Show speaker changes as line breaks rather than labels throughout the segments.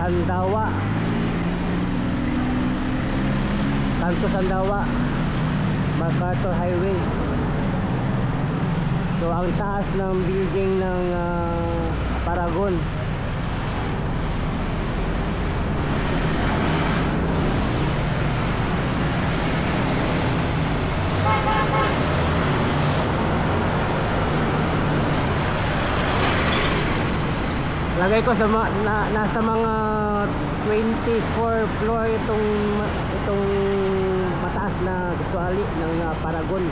Sandawa, Kanto Sandawa, MacArthur Highway. So ang taas ng building ng Paragon. Lagay ko sa nasa mga 24 floor itong mataas na gusali ng Paragon.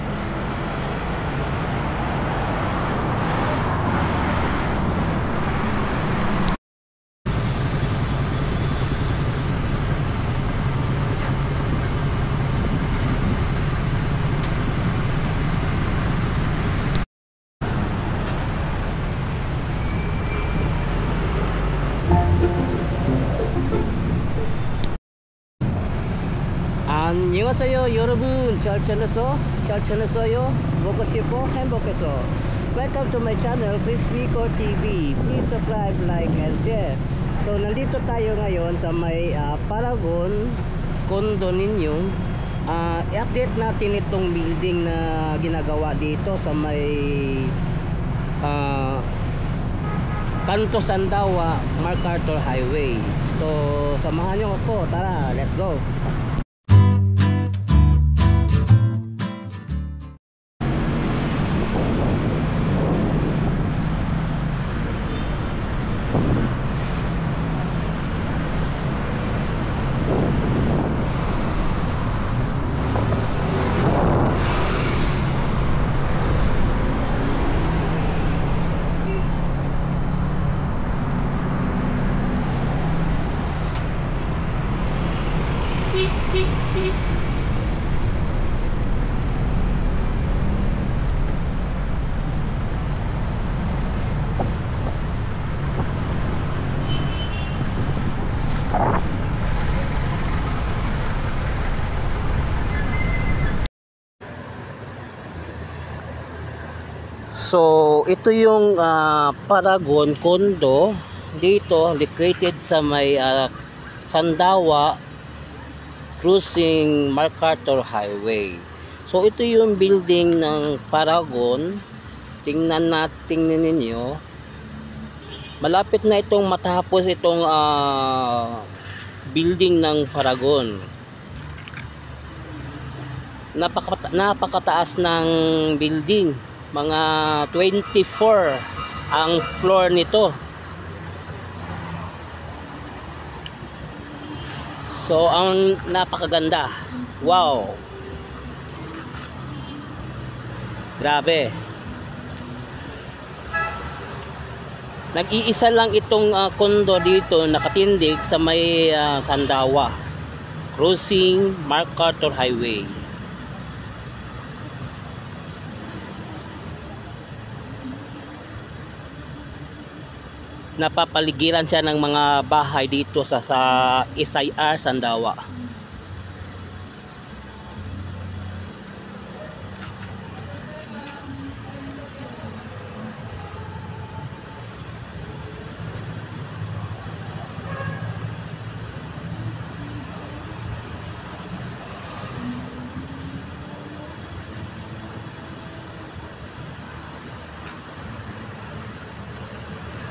안녕하세요 여러분, 잘 지냈어요? 먹고 싶어? 행복해서. Welcome to my channel, Chris Vico TV. Please subscribe, like, and share. So nandito tayo ngayon sa may Paragon condominium. I-update natin itong building na ginagawa dito sa may Kanto Sandawa, MacArthur Highway. So samahan nyo ako, tara, let's go. So ito yung Paragon condo dito, located sa may Sandawa crossing MacArthur Highway. So ito yung building ng Paragon. Tingnan ninyo. Malapit na itong matapos itong building ng Paragon. Napakataas ng building. Mga 24 ang floor nito. So ang napakaganda. Wow. Grabe. Nag-iisa lang itong condo dito nakatindig sa may Sandawa crossing MacArthur Highway. Napapaligiran siya ng mga bahay dito sa SIR Sandawa.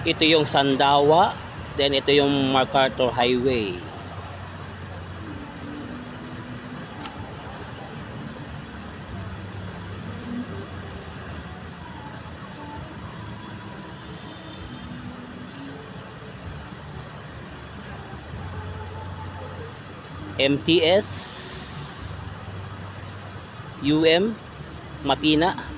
Ito yung Sandawa, then ito yung MacArthur Highway. MTS Matina.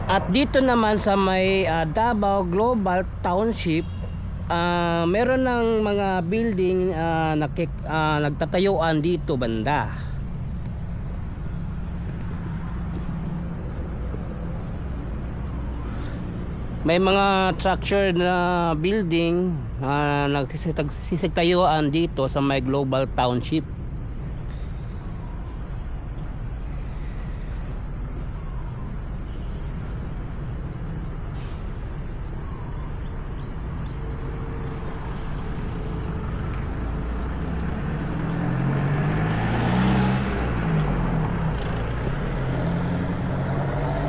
At dito naman sa may Davao Global Township, meron ng mga building nagtatayuan dito banda. May mga structure na building nagsisigtayuan dito sa may Global Township.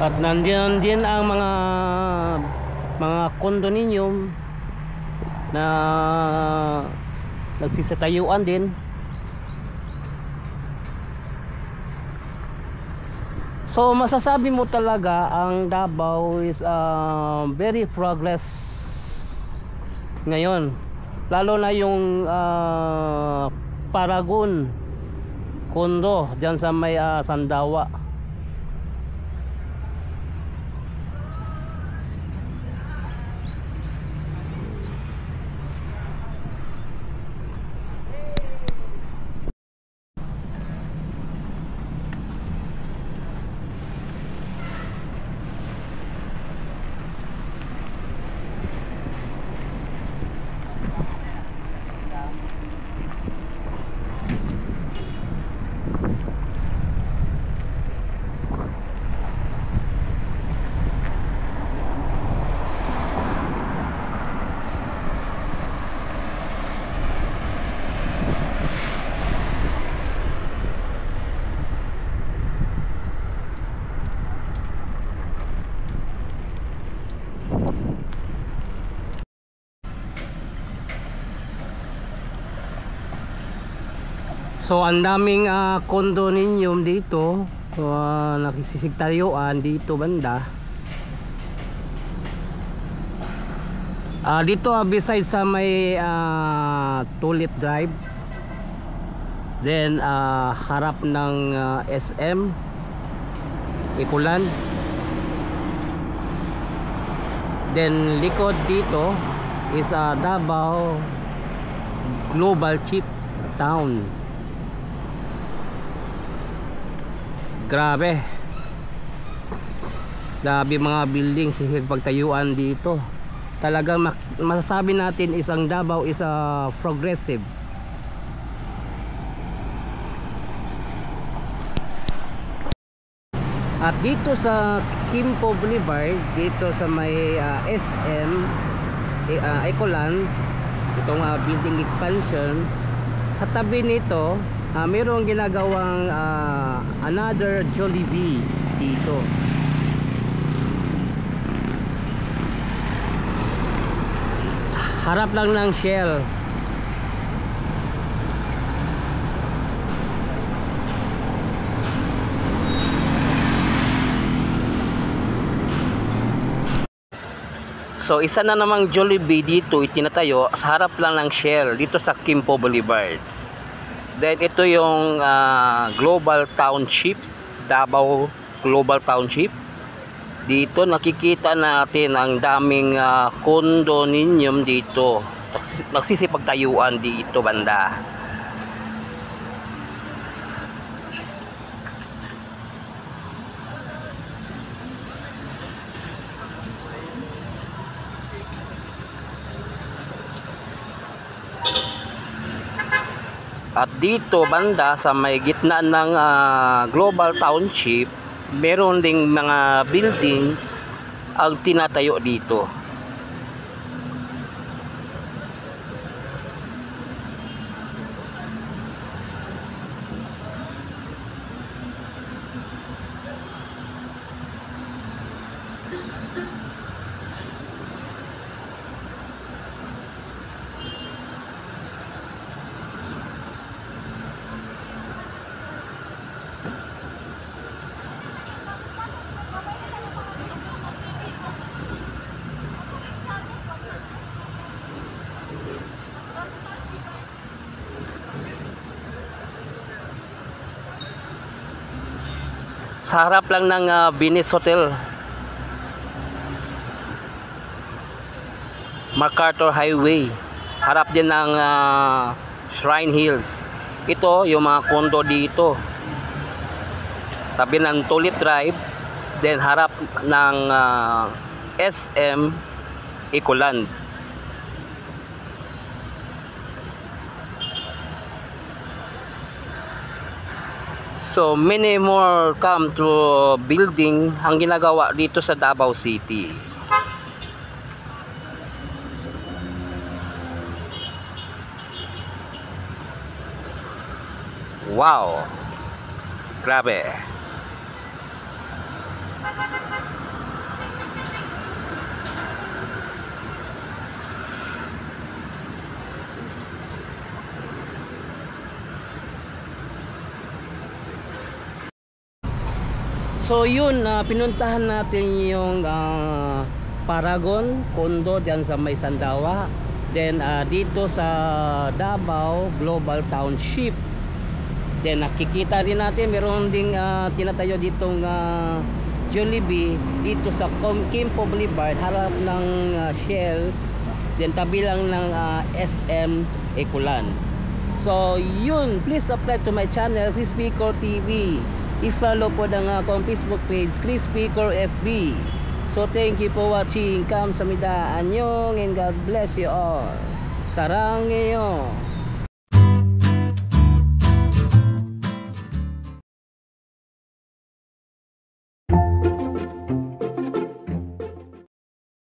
At nandiyan din ang mga condominium na nagsisitayuan din. So masasabi mo talaga ang Davao is very progress ngayon, lalo na yung Paragon condo dyan sa may Sandawa. So ang daming condominium dito, nakisisigtayuan dito banda. Dito beside sa may Tulip Drive, then harap ng SM Ikulan, then likod dito is Davao Global Chip Town. Grabe mga building pagtayuan dito. Talagang masasabi natin isang Davao is progressive. At dito sa Quimpo Boulevard, dito sa may SM Ecoland, itong building expansion, sa tabi nito mayroong ginagawang another Jollibee dito. Sa harap lang ng Shell. So isa na namang Jollibee dito itinatayo sa harap lang ng Shell dito sa Quimpo Boulevard. Then ito yung Global Township, Davao Global Township. Dito nakikita natin ang daming condominium dito. Nagsisipagtayuan dito banda. At dito banda sa may gitna ng Global Township, meron ding mga building ang tinatayo dito. Sa harap lang ng Venice Hotel. MacArthur Highway. Harap din ng Shrine Hills. Ito yung mga condo dito. Tabi ng Tulip Drive. Then harap ng SM Ecoland. So many more come to building ang ginagawa dito sa Davao City. Wow! Grabe! So yun, pinuntahan natin yung Paragon condo dyan sa May Sandawa. Then dito sa Davao Global Township. Then nakikita rin natin meron ding tinatayo ditong Jollibee dito sa Quimpo Boulevard, harap ng Shell. Then tabi lang ng SM Ecoland. So yun, please subscribe to my channel Crispy Core TV. I-follow po ng akong Facebook page Crispy Core FB. So thank you for watching. Kamsahamnida, anyong, and God bless you all. Sarang ngayon.